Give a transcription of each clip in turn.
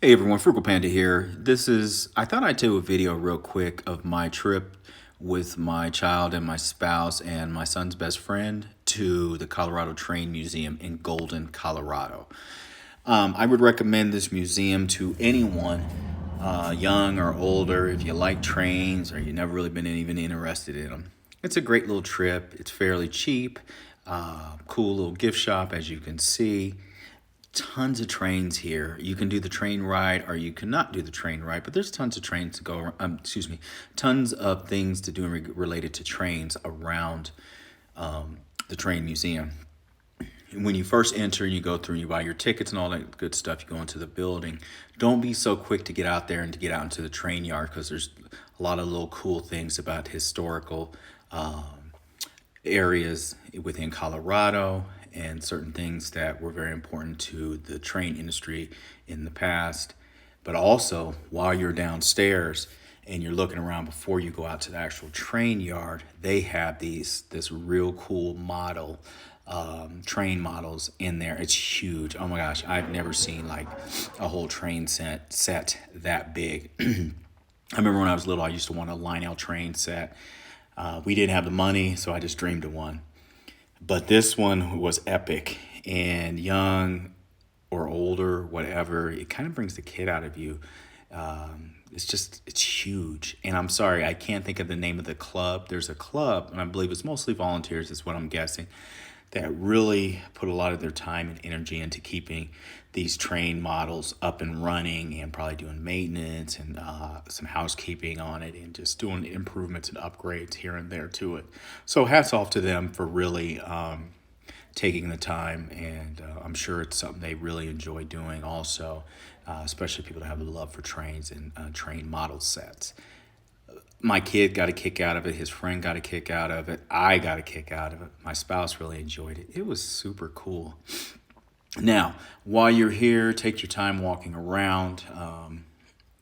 Hey everyone, Frugal Panda here. I thought I'd do a video real quick of my trip with my child and my spouse and my son's best friend to the Colorado Train Museum in Golden, Colorado. I would recommend this museum to anyone, young or older, if you like trains or you've never really been even interested in them. It's a great little trip. It's fairly cheap, cool little gift shop as you can see. Tons of trains here. You can do the train ride or you cannot do the train ride, but there's tons of trains to go, tons of things to do related to trains around the train museum. When you first enter and you go through and you buy your tickets and all that good stuff, you go into the building. Don't be so quick to get out there and to get out into the train yard because there's a lot of little cool things about historical areas within Colorado and certain things that were very important to the train industry in the past. But also, while you're downstairs and you're looking around before you go out to the actual train yard, they have this real cool model train models in there. It's huge. Oh my gosh, I've never seen like a whole train set that big. I remember when I was little, I used to want a Lionel train set. We didn't have the money, so I just dreamed of one. But this one was epic, and young or older, whatever, it kind of brings the kid out of you. It's huge. And I'm sorry, I can't think of the name of the club. There's a club, and I believe it's mostly volunteers, is what I'm guessing, that really put a lot of their time and energy into keeping these train models up and running and probably doing maintenance and some housekeeping on it and just doing improvements and upgrades here and there to it. So hats off to them for really taking the time, and I'm sure it's something they really enjoy doing also, especially people that have a love for trains and train model sets. My kid got a kick out of it. His friend got a kick out of it. I got a kick out of it. My spouse really enjoyed it. It was super cool. Now, while you're here, take your time walking around.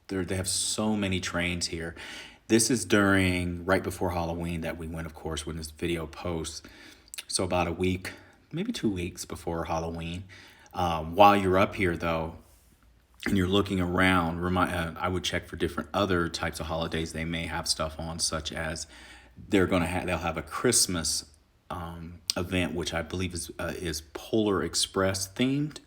They have so many trains here. This is right before Halloween that we went, of course, when this video posts. So about a week, maybe 2 weeks before Halloween. While you're up here, though, and you're looking around, I would check for different other types of holidays they may have stuff on, such as they'll have a Christmas event, which I believe is Polar Express themed.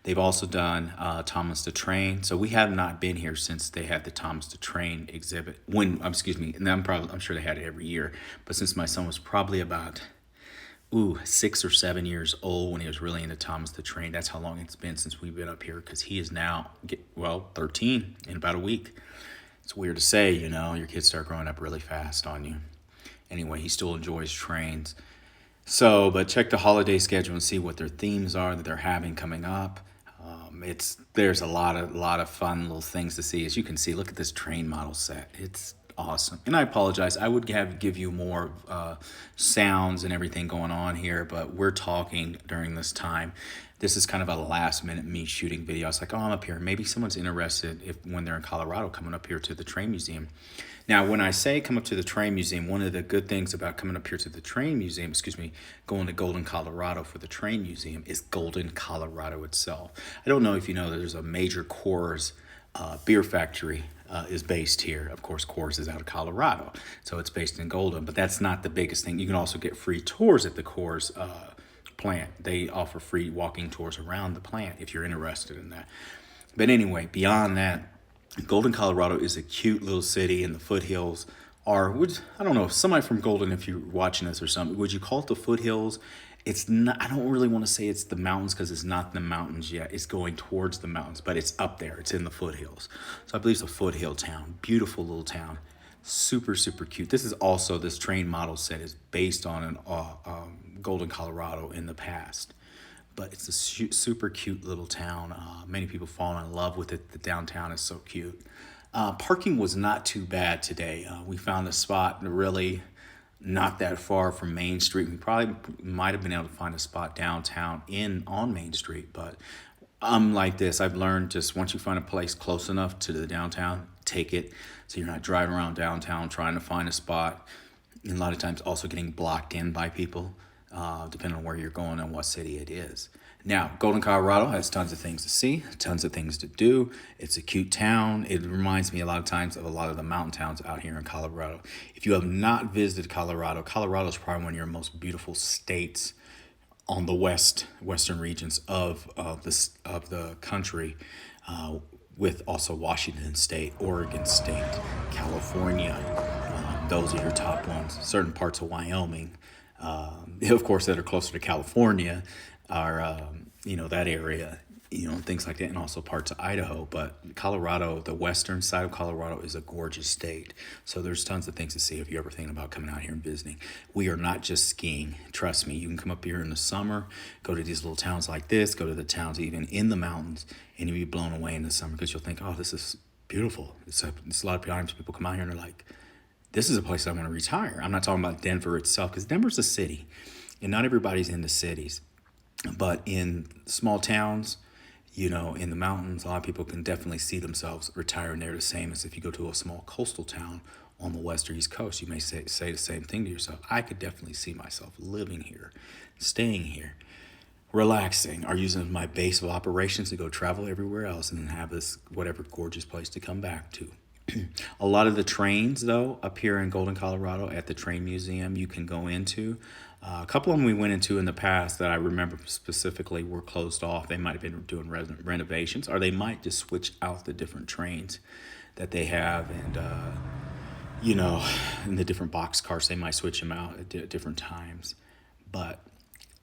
They've also done Thomas the Train. So we have not been here since they had the Thomas the Train exhibit. And I'm sure they had it every year, but since my son was probably about 6 or 7 years old when he was really into Thomas the Train. That's how long it's been since we've been up here, because he is now, 13 in about a week. It's weird to say, your kids start growing up really fast on you. Anyway, he still enjoys trains. So, but check the holiday schedule and see what their themes are that they're having coming up. There's a lot of fun little things to see. As you can see, look at this train model set. It's awesome. And I apologize. I would give you more sounds and everything going on here, but we're talking during this time. This is kind of a last minute me shooting video. I was like, I'm up here. Maybe someone's interested when they're in Colorado coming up here to the train museum. Now, when I say come up to the train museum, one of the good things about coming up here to the train museum, going to Golden, Colorado for the train museum, is Golden, Colorado itself. I don't know if you know that there's a major Coors beer factory is based here. Of course, Coors is out of Colorado, so it's based in Golden, but that's not the biggest thing. You can also get free tours at the Coors plant. They offer free walking tours around the plant if you're interested in that. But anyway, beyond that, Golden, Colorado is a cute little city in the foothills. I don't know, somebody from Golden, if you're watching this or something, would you call it the foothills? It's not. I don't really want to say it's the mountains because it's not the mountains yet. It's going towards the mountains, but it's up there. It's in the foothills. So I believe it's a foothill town. Beautiful little town. Super, super cute. This train model set is based on an Golden, Colorado in the past. But it's a super cute little town. Many people fall in love with it. The downtown is so cute. Parking was not too bad today. We found a spot really not that far from Main Street. We probably might have been able to find a spot downtown on Main Street. But I'm like this. I've learned just once you find a place close enough to the downtown, take it. So you're not driving around downtown trying to find a spot. And a lot of times also getting blocked in by people. Depending on where you're going and what city it is. Now, Golden, Colorado has tons of things to see, tons of things to do. It's a cute town. It reminds me a lot of times of a lot of the mountain towns out here in Colorado. If you have not visited Colorado, Colorado is probably one of your most beautiful states on the western regions of the country, with also Washington State, Oregon State, California. Those are your top ones. Certain parts of Wyoming, of course, that are closer to California, are that area, things like that, and also parts of Idaho. But Colorado, the western side of Colorado, is a gorgeous state. So there's tons of things to see if you're ever thinking about coming out here and visiting. We are not just skiing. Trust me, you can come up here in the summer, go to these little towns like this, go to the towns even in the mountains, and you'll be blown away in the summer because you'll think, oh, this is beautiful. It's a lot of times people come out here and they're like, this is a place I want to retire. I'm not talking about Denver itself, because Denver's a city, and not everybody's in the cities. But in small towns, in the mountains, a lot of people can definitely see themselves retiring there, the same as if you go to a small coastal town on the west or east coast. You may say the same thing to yourself. I could definitely see myself living here, staying here, relaxing, or using my base of operations to go travel everywhere else and then have this whatever gorgeous place to come back to. A lot of the trains, though, up here in Golden, Colorado, at the train museum, you can go into. A couple of them we went into in the past that I remember specifically were closed off. They might have been doing renovations, or they might just switch out the different trains that they have. And, in the different box cars, they might switch them out at different times. But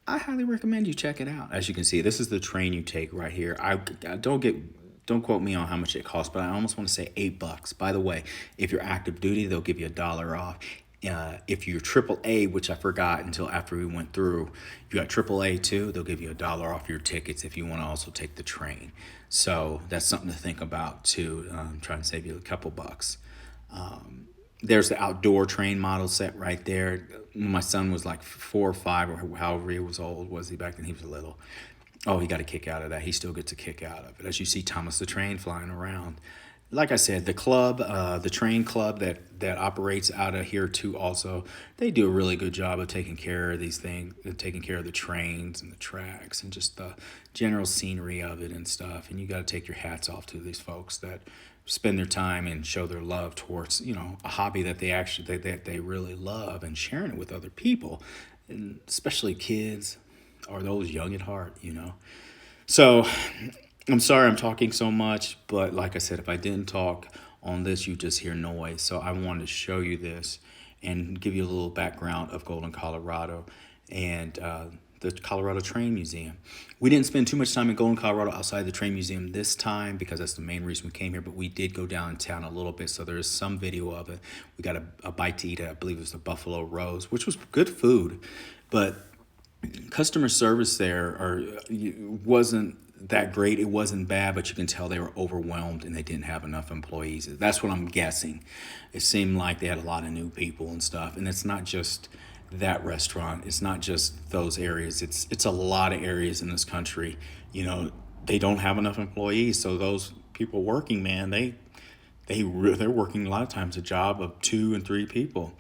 I highly recommend you check it out. As you can see, this is the train you take right here. I don't quote me on how much it costs, but I almost want to say $8. By the way, if you're active duty, they'll give you $1 off. If you're AAA, which I forgot until after we went through, if you got AAA too, they'll give you $1 off your tickets if you want to also take the train. So that's something to think about too. Trying to save you a couple bucks. There's the outdoor train model set right there. When my son was like 4 or 5, or however he was old, was he back then? He was little. Oh, he got a kick out of that. He still gets a kick out of it. As you see Thomas the Train flying around. Like I said, the club, the train club that operates out of here too also, they do a really good job of taking care of these things, taking care of the trains and the tracks and just the general scenery of it and stuff. And you got to take your hats off to these folks that spend their time and show their love towards, a hobby that they really love, and sharing it with other people, and especially kids, or those young at heart. So I'm sorry I'm talking so much, but like I said, if I didn't talk on this, you just hear noise. So I wanted to show you this and give you a little background of Golden, Colorado, and the Colorado Train Museum. We didn't spend too much time in Golden, Colorado outside the train museum this time, because that's the main reason we came here, but we did go downtown a little bit, so there is some video of it. We got a bite to eat at, I believe it was the Buffalo Rose, which was good food, but customer service there wasn't that great. It wasn't bad, but you can tell they were overwhelmed and they didn't have enough employees. That's what I'm guessing. It seemed like they had a lot of new people and stuff. And it's not just that restaurant. It's not just those areas. It's a lot of areas in this country. They don't have enough employees. So those people working, man, they're working a lot of times a job of 2 and 3 people.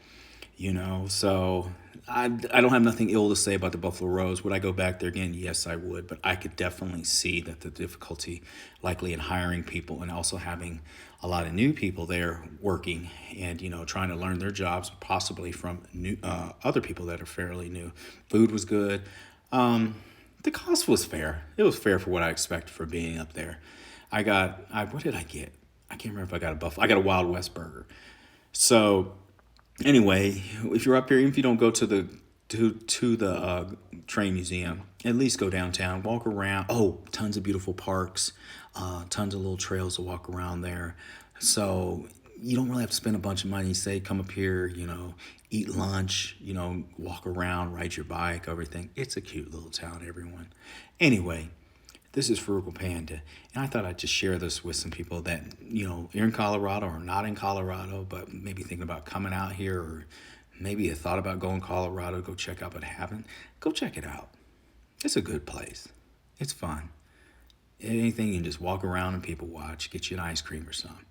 So I don't have nothing ill to say about the Buffalo Rose. Would I go back there again? Yes, I would. But I could definitely see that the difficulty likely in hiring people, and also having a lot of new people there working and, trying to learn their jobs, possibly from new other people that are fairly new. Food was good. The cost was fair. It was fair for what I expected for being up there. What did I get? I can't remember if I got a Buffalo. I got a Wild West burger. So anyway, if you're up here, even if you don't go to the train museum, at least go downtown, walk around. Oh, tons of beautiful parks, tons of little trails to walk around there. So you don't really have to spend a bunch of money. Say, come up here, eat lunch, walk around, ride your bike, everything. It's a cute little town, everyone. Anyway, this is Frugal Panda, and I thought I'd just share this with some people that, you're in Colorado or not in Colorado, but maybe thinking about coming out here, or maybe you thought about going to Colorado, go check out, but haven't. Go check it out. It's a good place. It's fun. Anything, you can just walk around and people watch, get you an ice cream or something.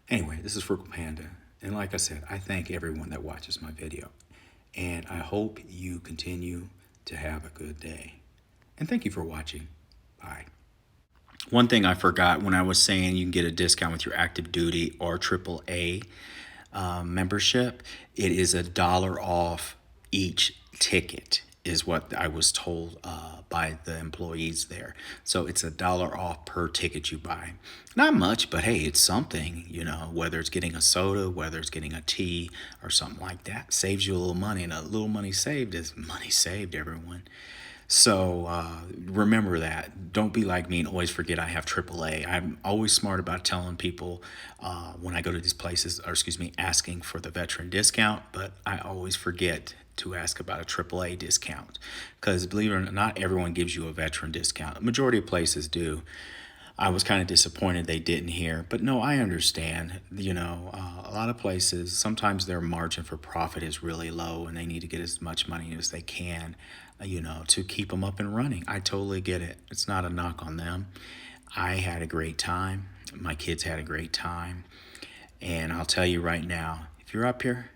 Anyway, this is Frugal Panda, and like I said, I thank everyone that watches my video, and I hope you continue to have a good day. and thank you for watching. Bye. One thing I forgot when I was saying you can get a discount with your active duty or AAA membership, it is $1 off each ticket, is what I was told by the employees there. So it's $1 off per ticket you buy. Not much, but hey, it's something, you know, whether it's getting a soda, whether it's getting a tea or something like that. Saves you a little money, and a little money saved is money saved, everyone. So remember that. Don't be like me and always forget I have AAA. I'm always smart about telling people when I go to these places, or excuse me, asking for the veteran discount, but I always forget to ask about a AAA discount, because believe it or not, everyone gives you a veteran discount. The majority of places do. I was kind of disappointed they didn't here, but no, I understand. You know, a lot of places, sometimes their margin for profit is really low and they need to get as much money as they can, you know, to keep them up and running. I totally get it. It's not a knock on them. I had a great time. My kids had a great time. And I'll tell you right now, if you're up here,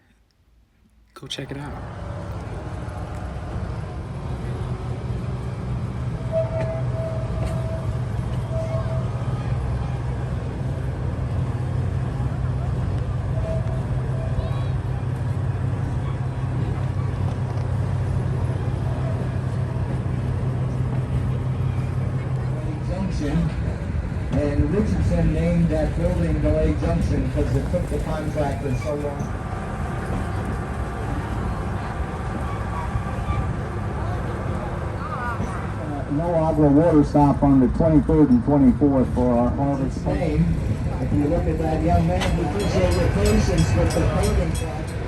go check it out. And Richardson named that building Delay Junction because it took the contractor so long. No agua water stop on the 23rd and 24th for our harvest. If you look at that young man, he appreciates your patience with the paving project.